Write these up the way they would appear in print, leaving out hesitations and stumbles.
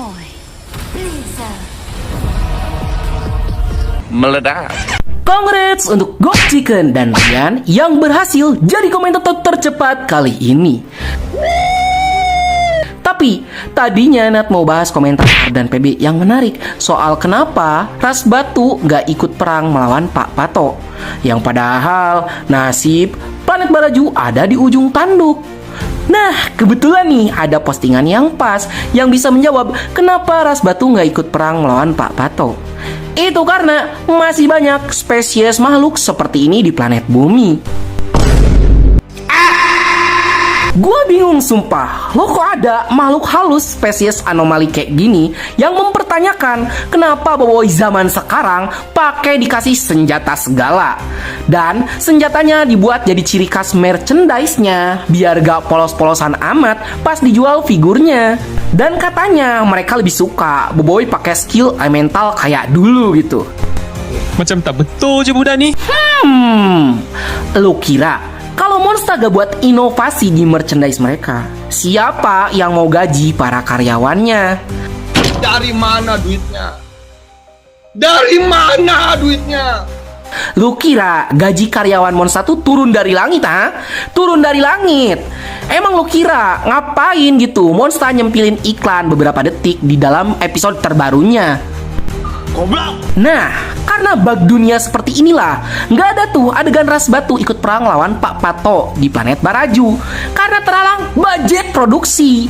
Boy Blizzard. Meledak. Congrats untuk Ghost Chicken dan Ryan yang berhasil jadi komentator tercepat kali ini. Tapi tadinya Nat mau bahas komentar dan PB yang menarik soal kenapa Ras Batu nggak ikut perang melawan Pak Pato, yang padahal nasib planet Baraju ada di ujung tanduk. Nah, kebetulan nih ada postingan yang pas yang bisa menjawab kenapa Ras Batu nggak ikut perang melawan Pak Pato. Itu karena masih banyak spesies makhluk seperti ini di planet bumi. Gua bingung sumpah, lo kok ada makhluk halus spesies anomali kayak gini yang mempertanyakan kenapa Boboiboy zaman sekarang pakai dikasih senjata segala. Dan senjatanya dibuat jadi ciri khas merchandise-nya biar gak polos-polosan amat pas dijual figurnya. Dan katanya mereka lebih suka Boboiboy pakai skill elemental kayak dulu gitu. Macam tak betul je budak ni. Lo kira kalau Monster gak buat inovasi di merchandise mereka, siapa yang mau gaji para karyawannya? Dari mana duitnya? Dari mana duitnya? Lu kira gaji karyawan Monster tuh turun dari langit, ha? Turun dari langit. Emang lu kira ngapain gitu Monster nyempilin iklan beberapa detik di dalam episode terbarunya? Goblok. Nah, karena bug dunia seperti inilah, nggak ada tuh adegan Ras Batu ikut perang lawan Pak Pato di planet Baraju karena terhalang budget produksi.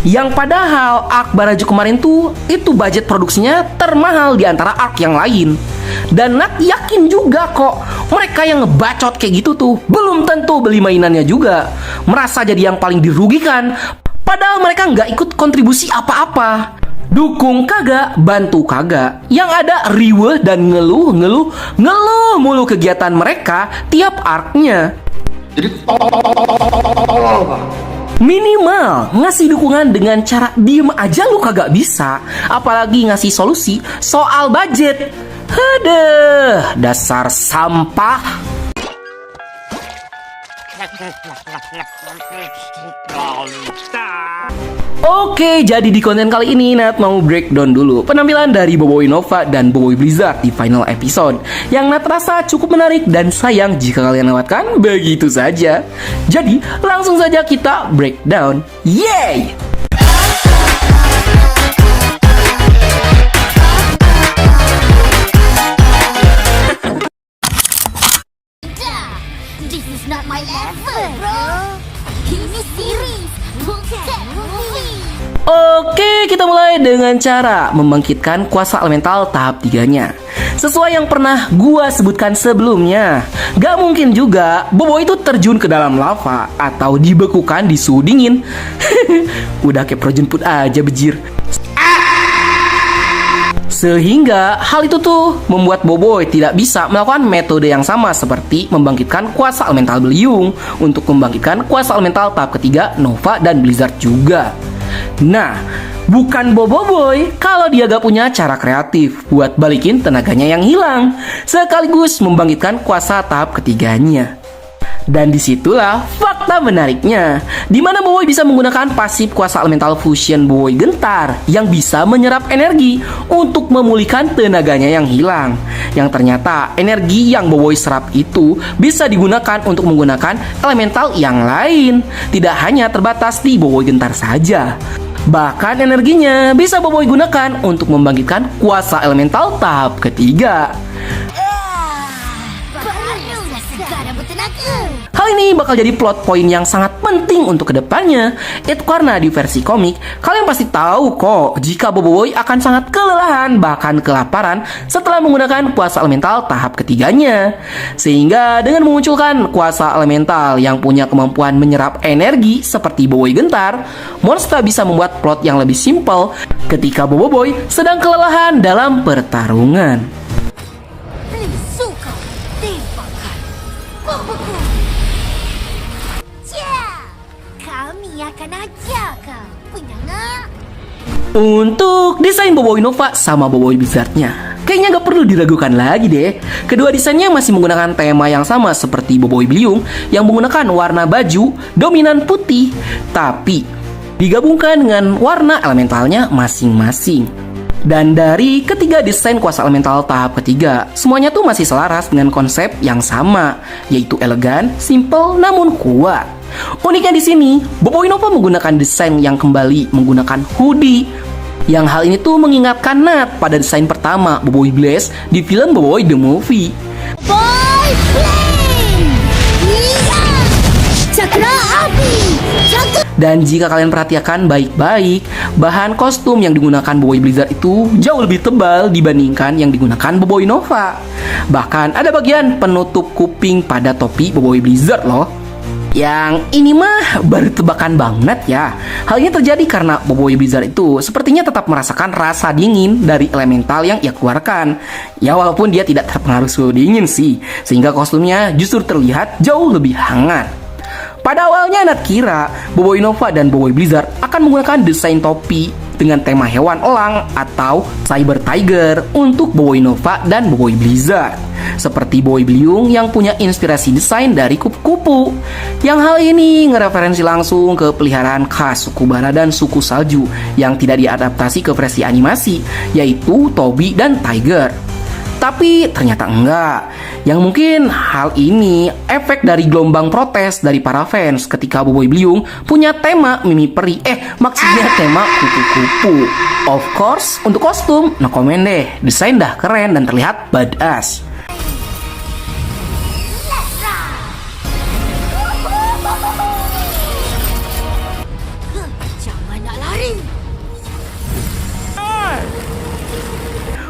Yang padahal arc Baraju kemarin tuh itu budget produksinya termahal di antara arc yang lain. Dan Nat yakin juga kok mereka yang ngebacot kayak gitu tuh belum tentu beli mainannya juga, merasa jadi yang paling dirugikan. Padahal mereka nggak ikut kontribusi apa-apa. Dukung kagak, bantu kagak. Yang ada riweh dan ngeluh mulu kegiatan mereka tiap arc-nya. Jadi tolol, Pak. Minimal ngasih dukungan dengan cara diem aja lu kagak bisa, apalagi ngasih solusi soal budget. Hadeh, dasar sampah. Oke, jadi di konten kali ini Nat mau breakdown dulu penampilan dari Boboiboy Nova dan Boboiboy Blizzard di final episode yang Nat rasa cukup menarik dan sayang jika kalian lewatkan begitu saja. Jadi langsung saja kita breakdown. Yeay! This is not my level, bro. Ini series, bukan movie. Oke, kita mulai dengan cara membangkitkan kuasa elemental tahap 3-nya. Sesuai yang pernah gua sebutkan sebelumnya, gak mungkin juga Boboiboy itu terjun ke dalam lava atau dibekukan di suhu dingin. Udah kayak projemput aja bejir. Sehingga hal itu tuh membuat Boboiboy tidak bisa melakukan metode yang sama seperti membangkitkan kuasa elemental Beliung untuk membangkitkan kuasa elemental tahap ketiga Nova dan Blizzard juga. Nah, bukan Boboiboy kalau dia gak punya cara kreatif buat balikin tenaganya yang hilang, sekaligus membangkitkan kuasa tahap ketiganya. Dan disitulah fakta menariknya, dimana Boboiboy bisa menggunakan pasif kuasa elemental fusion Boboiboy Gentar yang bisa menyerap energi untuk memulihkan tenaganya yang hilang. Yang ternyata energi yang Boboiboy serap itu bisa digunakan untuk menggunakan elemental yang lain, tidak hanya terbatas di Boboiboy Gentar saja. Bahkan energinya bisa Boboiboy gunakan untuk membangkitkan kuasa elemental tahap ketiga. Baru segera bertenaga. Hal ini bakal jadi plot point yang sangat penting untuk kedepannya. Itu karena di versi komik, kalian pasti tahu kok jika Boboiboy akan sangat kelelahan bahkan kelaparan setelah menggunakan kuasa elemental tahap ketiganya. Sehingga dengan memunculkan kuasa elemental yang punya kemampuan menyerap energi seperti Boboiboy Gentar, Monster bisa membuat plot yang lebih simpel ketika Boboiboy sedang kelelahan dalam pertarungan. Suka tembakan boboku. Kami akan ajar kau, penyangga. Untuk desain Boboiboy Nova sama Boboiboy Blizzardnya, kayaknya gak perlu diragukan lagi deh. Kedua desainnya masih menggunakan tema yang sama seperti Boboiboy Beliung yang menggunakan warna baju dominan putih. Tapi digabungkan dengan warna elementalnya masing-masing. Dan dari ketiga desain kuasa elemental tahap ketiga, semuanya tuh masih selaras dengan konsep yang sama, yaitu elegan, simple, namun kuat. Uniknya di sini, Boboiboy Nova menggunakan desain yang kembali menggunakan hoodie. Yang hal ini tuh mengingatkan Nat pada desain pertama Boboiboy Blaze di film Boboiboy The Movie. Boy Flame! Iya! Cakra api! Dan jika kalian perhatikan baik-baik, bahan kostum yang digunakan Boboiboy Blizzard itu jauh lebih tebal dibandingkan yang digunakan Boboiboy Nova. Bahkan ada bagian penutup kuping pada topi Boboiboy Blizzard loh. Yang ini mah baru tebakan banget ya. Hal ini terjadi karena Boboiboy Blizzard itu sepertinya tetap merasakan rasa dingin dari elemental yang ia keluarkan. Ya walaupun dia tidak terpengaruh suhu dingin sih, sehingga kostumnya justru terlihat jauh lebih hangat. Pada awalnya Nat kira Boboiboy Nova dan Boboiboy Blizzard akan menggunakan desain topi dengan tema hewan elang atau Cyber Tiger untuk Boboiboy Nova dan Boboiboy Blizzard. Seperti Boboiboy Beliung yang punya inspirasi desain dari kupu-kupu. Yang hal ini ngereferensi langsung ke peliharaan khas suku Bara dan suku Salju yang tidak diadaptasi ke versi animasi, yaitu Toby dan Tiger. Tapi ternyata enggak. Yang mungkin hal ini efek dari gelombang protes dari para fans ketika Boboiboy Beliung punya tema Mimi Peri. Maksudnya tema kupu-kupu. Of course, untuk kostum, no comment deh. Desain dah keren dan terlihat badass. Jangan nak lari!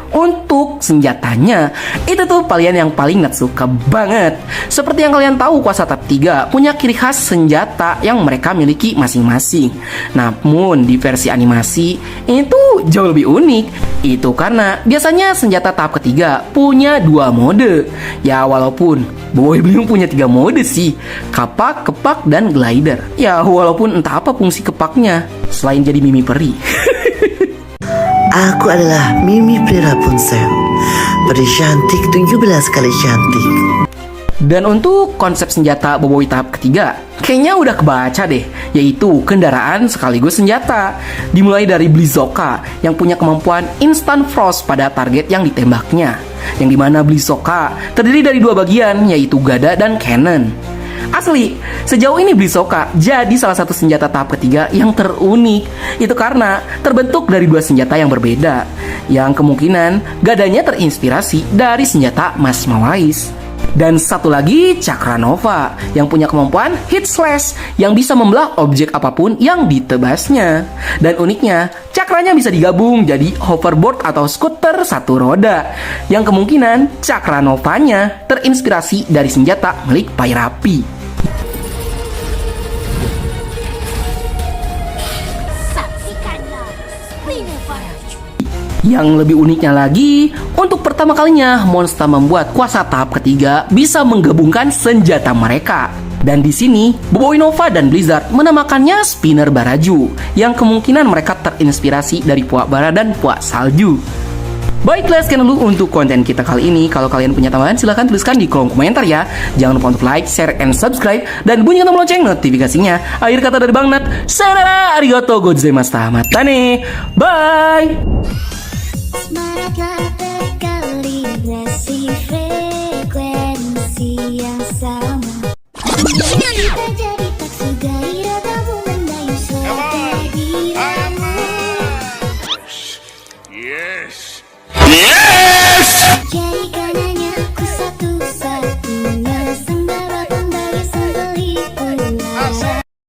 Untuk senjatanya, itu tuh kalian yang paling Nat suka banget. Seperti yang kalian tahu, kuasa tahap 3 punya ciri khas senjata yang mereka miliki masing-masing. Namun di versi animasi ini tuh jauh lebih unik. Itu karena biasanya senjata tahap ketiga punya 2 mode. Ya walaupun Boboiboy Beliung punya 3 mode sih, kapak, kepak, dan glider. Ya walaupun entah apa fungsi kepaknya selain jadi Mimi Peri. Aku adalah Mimi Peri Rapunzel, peri cantik 17 kali cantik. Dan untuk konsep senjata Boboiboy tahap ketiga, kayaknya udah kebaca deh, yaitu kendaraan sekaligus senjata. Dimulai dari Blizzoka yang punya kemampuan instant frost pada target yang ditembaknya, yang dimana Blizzoka terdiri dari 2 bagian, yaitu gada dan cannon. Asli, sejauh ini Blizzoka jadi salah satu senjata tahap ketiga yang terunik. Itu karena terbentuk dari 2 senjata yang berbeda, yang kemungkinan gadanya terinspirasi dari senjata Mas Mawais. Dan satu lagi Cakra Nova yang punya kemampuan hit slash yang bisa membelah objek apapun yang ditebasnya. Dan uniknya, cakranya bisa digabung jadi hoverboard atau skuter 1 roda, yang kemungkinan Cakra Novanya terinspirasi dari senjata milik Pyrapi. Saksikanlah Spinner Barrage! Yang lebih uniknya lagi, untuk pertama kalinya Monster membuat kuasa tahap ketiga bisa menggabungkan senjata mereka. Dan di sini, Boboiboy Nova dan Blizzard menamakannya Spinner Baraju, yang kemungkinan mereka terinspirasi dari Puak Bara dan Puak Salju. Baiklah, sekian dulu untuk konten kita kali ini. Kalau kalian punya tambahan, silahkan tuliskan di kolom komentar ya. Jangan lupa untuk like, share, and subscribe, dan bunyikan tombol lonceng notifikasinya. Akhir kata dari Bang Nat, sayonara, arigatou gozaimashita, matane, bye! Semangatlah berkali,